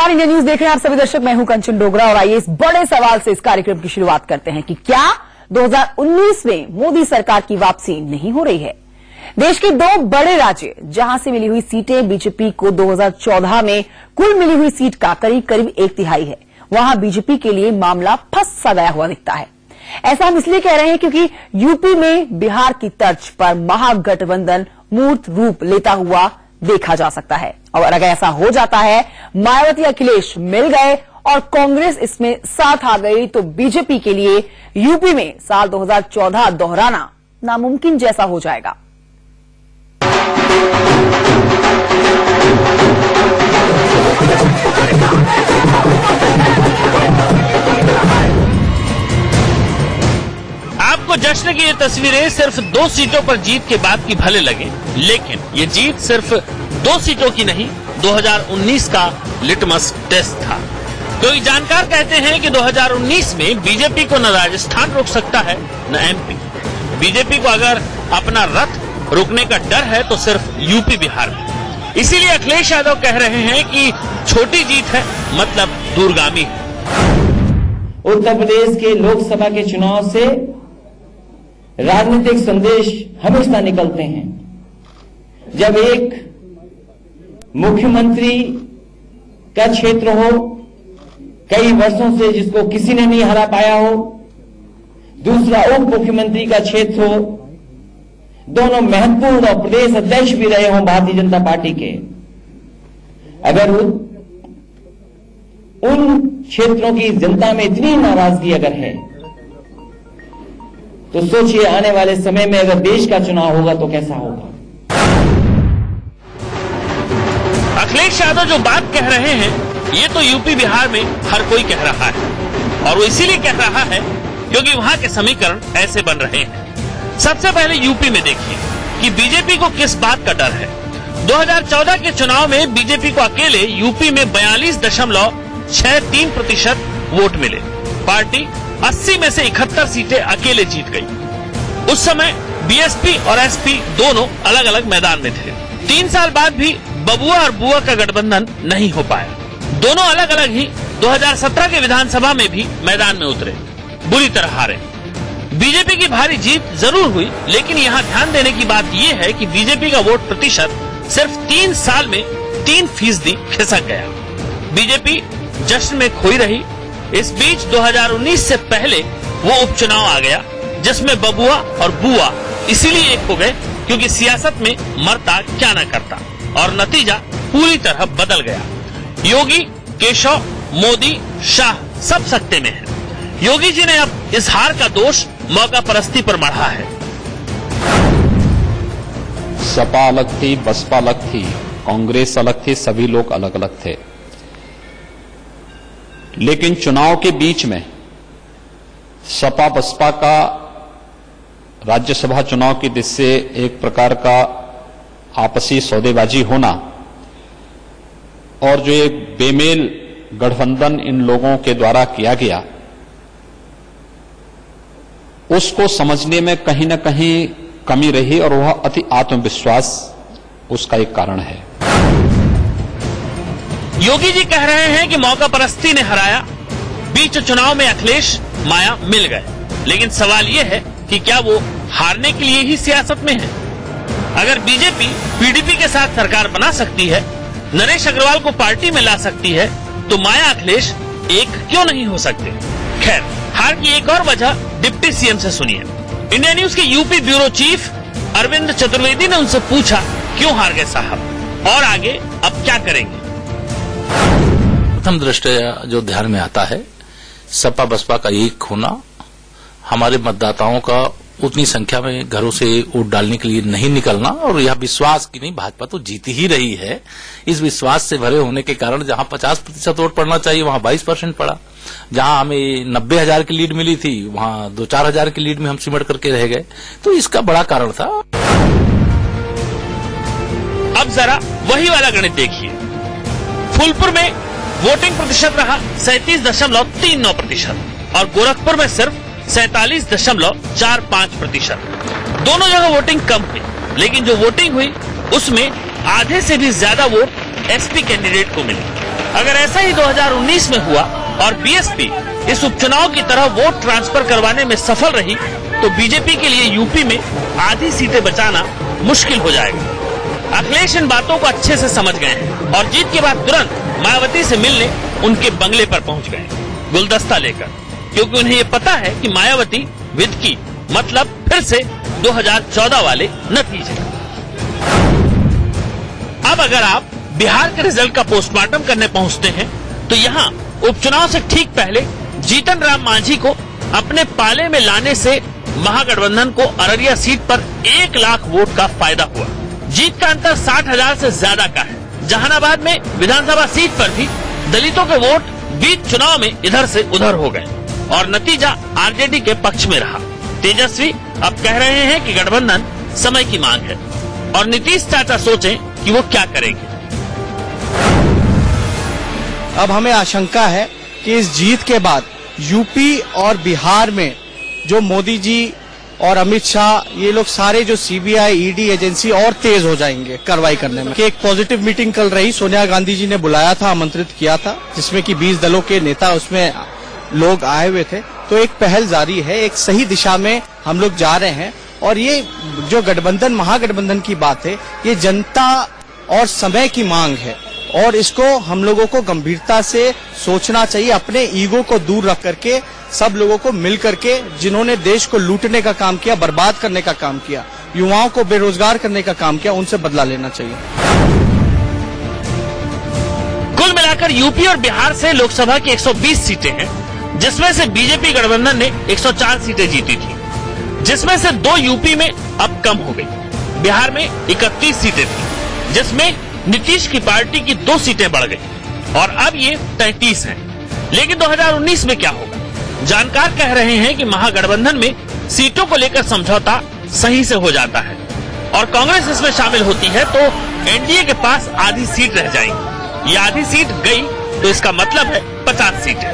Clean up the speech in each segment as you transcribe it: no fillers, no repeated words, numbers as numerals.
नमस्कार, India news देख रहे हैं आप सभी दर्शक। मैं हूं कंचन डोगरा और आइए इस बड़े सवाल से इस कार्यक्रम की शुरुआत करते हैं कि क्या 2019 में मोदी सरकार की वापसी नहीं हो रही है। देश के दो बड़े राज्य जहां से मिली हुई सीटें बीजेपी को 2014 में कुल मिली हुई सीट का करीब करीब 1/3 है, वहां बीजेपी के लिए मामला फंस सा गया हुआ दिखता है। ऐसा हम इसलिए कह रहे हैं क्योंकि यूपी में बिहार की तर्ज पर महागठबंधन मूर्त रूप लेता हुआ देखा जा सकता है और अगर ऐसा हो जाता है, मायावती अखिलेश मिल गए और कांग्रेस इसमें साथ आ गई, तो बीजेपी के लिए यूपी में साल 2014 दोहराना नामुमकिन जैसा हो जाएगा। आपको जश्न की ये तस्वीरें सिर्फ 2 सीटों पर जीत के बाद की भले लगे, लेकिन ये जीत सिर्फ 2 सीटों की नहीं, 2019 का लिटमस टेस्ट था। क्योंकि जानकार कहते हैं कि 2019 में बीजेपी को न राजस्थान रोक सकता है न एमपी। बीजेपी को अगर अपना रथ रोकने का डर है तो सिर्फ यूपी बिहार में। इसीलिए अखिलेश यादव कह रहे हैं कि छोटी जीत है मतलब दूरगामी है। उत्तर प्रदेश के लोकसभा के चुनाव से राजनीतिक संदेश हमेशा निकलते हैं। जब एक मुख्यमंत्री का क्षेत्र हो, कई वर्षों से जिसको किसी ने नहीं हरा पाया हो, दूसरा उप मुख्यमंत्री का क्षेत्र हो, दोनों महत्वपूर्ण और प्रदेश अध्यक्ष भी रहे हों भारतीय जनता पार्टी के, अगर उन क्षेत्रों की जनता में इतनी नाराजगी अगर है, तो सोचिए आने वाले समय में अगर देश का चुनाव होगा तो कैसा होगा। अखिलेश यादव जो बात कह रहे हैं ये तो यूपी बिहार में हर कोई कह रहा है और वो इसीलिए कह रहा है क्योंकि वहां के समीकरण ऐसे बन रहे हैं। सबसे पहले यूपी में देखिए कि बीजेपी को किस बात का डर है। 2014 के चुनाव में बीजेपी को अकेले यूपी में 42.63% वोट मिले। पार्टी 80 में से 71 सीटें अकेले जीत गई। उस समय बीएसपी और एसपी दोनों अलग अलग मैदान में थे। 3 साल बाद भी बबुआ और बुआ का गठबंधन नहीं हो पाया। दोनों अलग अलग ही 2017 के विधानसभा में भी मैदान में उतरे, बुरी तरह हारे। बीजेपी की भारी जीत जरूर हुई, लेकिन यहाँ ध्यान देने की बात यह है कि बीजेपी का वोट प्रतिशत सिर्फ 3 साल में 3% खिसक गया। बीजेपी जश्न में खोई रही। इस बीच 2019 से पहले वो उपचुनाव आ गया जिसमें बबुआ और बुआ इसीलिए एक हो गए क्योंकि सियासत में मरता क्या न करता, और नतीजा पूरी तरह बदल गया। योगी, केशव, मोदी, शाह सब सत्ते में हैं। योगी जी ने अब इस हार का दोष मौका परस्ती पर मढ़ा है। सपा अलग थी, बसपा अलग थी, कांग्रेस अलग थी, सभी लोग अलग अलग थे, लेकिन चुनाव के बीच में सपा बसपा का राज्यसभा चुनाव की दृष्टि से एक प्रकार का आपसी सौदेबाजी होना और जो एक बेमेल गठबंधन इन लोगों के द्वारा किया गया, उसको समझने में कहीं न कहीं कमी रही और वह अति आत्मविश्वास उसका एक कारण है। योगी जी कह रहे हैं कि मौका परस्ती ने हराया। बीच चुनाव में अखिलेश माया मिल गए, लेकिन सवाल यह है कि क्या वो हारने के लिए ही सियासत में है। अगर बीजेपी पीडीपी के साथ सरकार बना सकती है, नरेश अग्रवाल को पार्टी में ला सकती है, तो माया अखिलेश एक क्यों नहीं हो सकते। खैर, हार की एक और वजह डिप्टी सीएम से सुनिए। इंडिया न्यूज के UP bureau chief Arvind Chaturvedi ने उनसे पूछा क्यों हार गए साहब और आगे अब क्या करेंगे। प्रथम दृष्टया जो ध्यान में आता है, सपा बसपा का एक होना हमारे मतदाताओं का उतनी संख्या में घरों से वोट डालने के लिए नहीं निकलना, और यह विश्वास की नहीं, भाजपा तो जीत ही रही है। इस विश्वास से भरे होने के कारण जहां 50% वोट पड़ना चाहिए वहां 22% पड़ा। जहां हमें 90,000 की लीड मिली थी वहां 2-4 हजार की लीड में हम सिमट करके रह गए, तो इसका बड़ा कारण था। अब जरा वही वाला गणित देखिए। फूलपुर में वोटिंग प्रतिशत रहा 37.39% और गोरखपुर में सिर्फ 47.45%। दोनों जगह वोटिंग कम हुई, लेकिन जो वोटिंग हुई उसमें आधे से भी ज्यादा वोट एसपी कैंडिडेट को मिली। अगर ऐसा ही 2019 में हुआ और बीएसपी इस उपचुनाव की तरह वोट ट्रांसफर करवाने में सफल रही तो बीजेपी के लिए यूपी में आधी सीटें बचाना मुश्किल हो जाएगा। अखिलेश इन बातों को अच्छे से समझ गए हैं और जीत के बाद तुरंत मायावती से मिलने उनके बंगले पर पहुंच गए गुलदस्ता लेकर, क्योंकि उन्हें ये पता है कि मायावती विद की मतलब फिर से 2014 वाले नतीजे। अब अगर आप बिहार के रिजल्ट का पोस्टमार्टम करने पहुंचते हैं तो यहाँ उपचुनाव से ठीक पहले जीतन राम मांझी को अपने पाले में लाने से महागठबंधन को अररिया सीट पर 1 लाख वोट का फायदा हुआ। जीत का अंतर 60,000 से ज्यादा का है। जहानाबाद में विधानसभा सीट पर भी दलितों के वोट बीच चुनाव में इधर से उधर हो गए और नतीजा आरजेडी के पक्ष में रहा। तेजस्वी अब कह रहे हैं कि गठबंधन समय की मांग है और नीतीश चाचा सोचें कि वो क्या करेंगे। अब हमें आशंका है कि इस जीत के बाद यूपी और बिहार में जो मोदी जी और अमित शाह ये लोग सारे जो सीबीआई ईडी एजेंसी और तेज हो जाएंगे कार्रवाई करने में। एक पॉजिटिव मीटिंग कल रही, सोनिया गांधी जी ने बुलाया था, आमंत्रित किया था, जिसमें कि 20 दलों के नेता उसमें लोग आए हुए थे। तो एक पहल जारी है, एक सही दिशा में हम लोग जा रहे हैं और ये जो गठबंधन महागठबंधन की बात है ये जनता और समय की मांग है और इसको हम लोगों को गंभीरता से सोचना चाहिए। अपने ईगो को दूर रख करके सब लोगों को मिल करके जिन्होंने देश को लूटने का काम किया, बर्बाद करने का काम किया, युवाओं को बेरोजगार करने का काम किया, उनसे बदला लेना चाहिए। कुल मिलाकर यूपी और बिहार से लोकसभा की 120 सीटें हैं, जिसमें से बीजेपी गठबंधन ने 104 सीटें जीती थी, जिसमें से 2 यूपी में अब कम हो गई। बिहार में 31 सीटें थी, जिसमें नीतीश की पार्टी की 2 सीटें बढ़ गई और अब ये 33 हैं। लेकिन 2019 में क्या होगा? जानकार कह रहे हैं कि महागठबंधन में सीटों को लेकर समझौता सही से हो जाता है और कांग्रेस इसमें शामिल होती है तो एनडीए के पास आधी सीट रह जाएगी। ये आधी सीट गई तो इसका मतलब है 50 सीटें।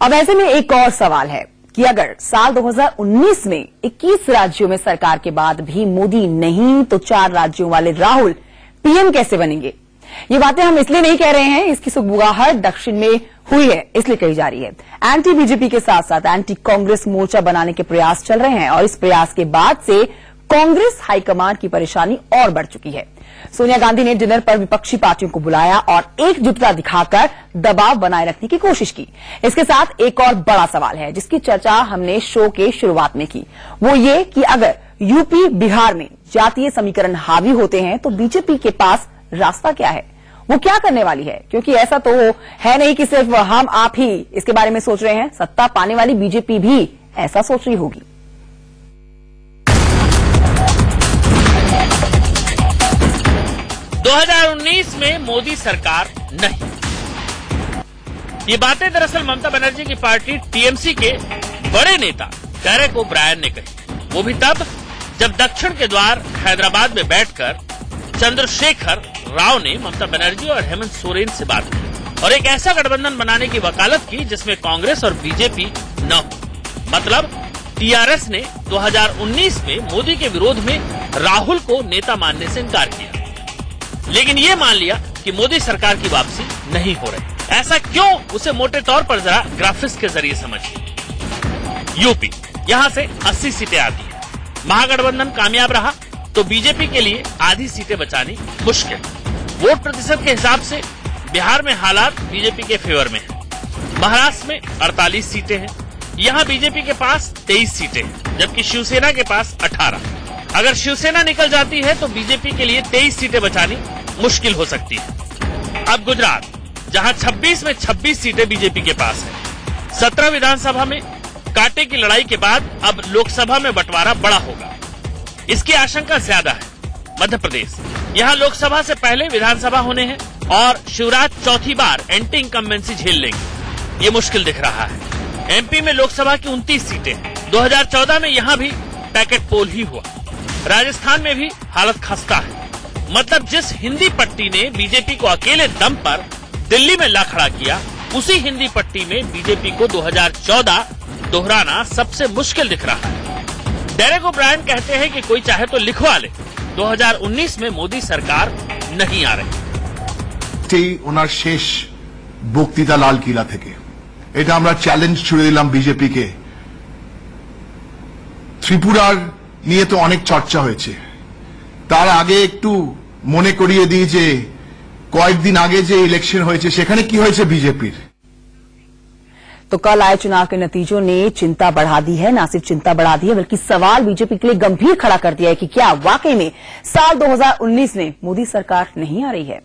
अब ऐसे में एक और सवाल है कि अगर साल 2019 में 21 राज्यों में सरकार के बाद भी मोदी नहीं तो 4 राज्यों वाले राहुल पीएम कैसे बनेंगे? ये बातें हम इसलिए नहीं कह रहे हैं, इसकी सुगबुगाहट दक्षिण में हुई है इसलिए कही जा रही है। एंटी बीजेपी के साथ साथ एंटी कांग्रेस मोर्चा बनाने के प्रयास चल रहे हैं और इस प्रयास के बाद से कांग्रेस हाईकमान की परेशानी और बढ़ चुकी है। सोनिया गांधी ने डिनर पर विपक्षी पार्टियों को बुलाया और एकजुटता दिखाकर दबाव बनाए रखने की कोशिश की। इसके साथ एक और बड़ा सवाल है जिसकी चर्चा हमने शो के शुरुआत में की, वो ये कि अगर यूपी बिहार में जातीय समीकरण हावी होते हैं तो बीजेपी के पास रास्ता क्या है, वो क्या करने वाली है? क्योंकि ऐसा तो है नहीं कि सिर्फ हम आप ही इसके बारे में सोच रहे हैं, सत्ता पाने वाली बीजेपी भी ऐसा सोच रही होगी। दो 2019 में मोदी सरकार नहीं। ये बातें दरअसल ममता बनर्जी की पार्टी टीएमसी के बड़े नेता डेरेक ओब्रायन ने कही, वो भी तब जब दक्षिण के द्वार हैदराबाद में बैठकर चंद्रशेखर राव ने ममता बनर्जी और हेमंत सोरेन से बात की और एक ऐसा गठबंधन बनाने की वकालत की जिसमें कांग्रेस और बीजेपी न हो। मतलब टीआरएस ने 2019 में मोदी के विरोध में राहुल को नेता मानने से इनकार किया, लेकिन ये मान लिया कि मोदी सरकार की वापसी नहीं हो रही। ऐसा क्यों, उसे मोटे तौर पर जरा ग्राफिक्स के जरिए समझिए। यूपी, यहाँ से 80 सीटें आती है। महागठबंधन कामयाब रहा तो बीजेपी के लिए आधी सीटें बचानी मुश्किल। वोट प्रतिशत के हिसाब से बिहार में हालात बीजेपी के फेवर में है। महाराष्ट्र में 48 सीटें हैं, यहाँ बीजेपी के पास 23 सीटें हैं, जबकि शिवसेना के पास 18। अगर शिवसेना निकल जाती है तो बीजेपी के लिए 23 सीटें बचानी मुश्किल हो सकती है। अब गुजरात, जहां 26 में 26 सीटें बीजेपी के पास है। 17 विधानसभा में कांटे की लड़ाई के बाद अब लोकसभा में बंटवारा बड़ा होगा, इसकी आशंका ज्यादा है। मध्य प्रदेश, यहाँ लोकसभा से पहले विधानसभा होने हैं और शिवराज चौथी बार एंटी इनकम्बेंसी झेल लेंगे, ये मुश्किल दिख रहा है। एमपी में लोकसभा की 29 सीटें, 2014 में यहाँ भी पैकेट पोल ही हुआ। राजस्थान में भी हालत खस्ता है। मतलब जिस हिंदी पट्टी ने बीजेपी को अकेले दम पर दिल्ली में ला खड़ा किया, उसी हिंदी पट्टी में बीजेपी को 2014 दोहराना सबसे मुश्किल दिख रहा है। डेरेक ओब्रायन कहते हैं कि कोई चाहे तो लिखवा ले, 2019 में मोदी सरकार नहीं आ रही। এটাই ওনার শেষ বক্তৃতা লাল কিলা থেকে। এটা আমরা চ্যালেঞ্জ ছুড়ে দিলাম বিজেপিকে। ত্রিপুরার নিয়ে তো অনেক চর্চা হয়েছে, তার আগে একটু মনে করিয়ে দিই যে কয়েকদিন আগে যে ইলেকশন হয়েছে সেখানে কি হয়েছে बीजेपी। तो कल आए चुनाव के नतीजों ने चिंता बढ़ा दी है, न सिर्फ चिंता बढ़ा दी है बल्कि सवाल बीजेपी के लिए गंभीर खड़ा कर दिया है कि क्या वाकई में साल 2019 में मोदी सरकार नहीं आ रही है।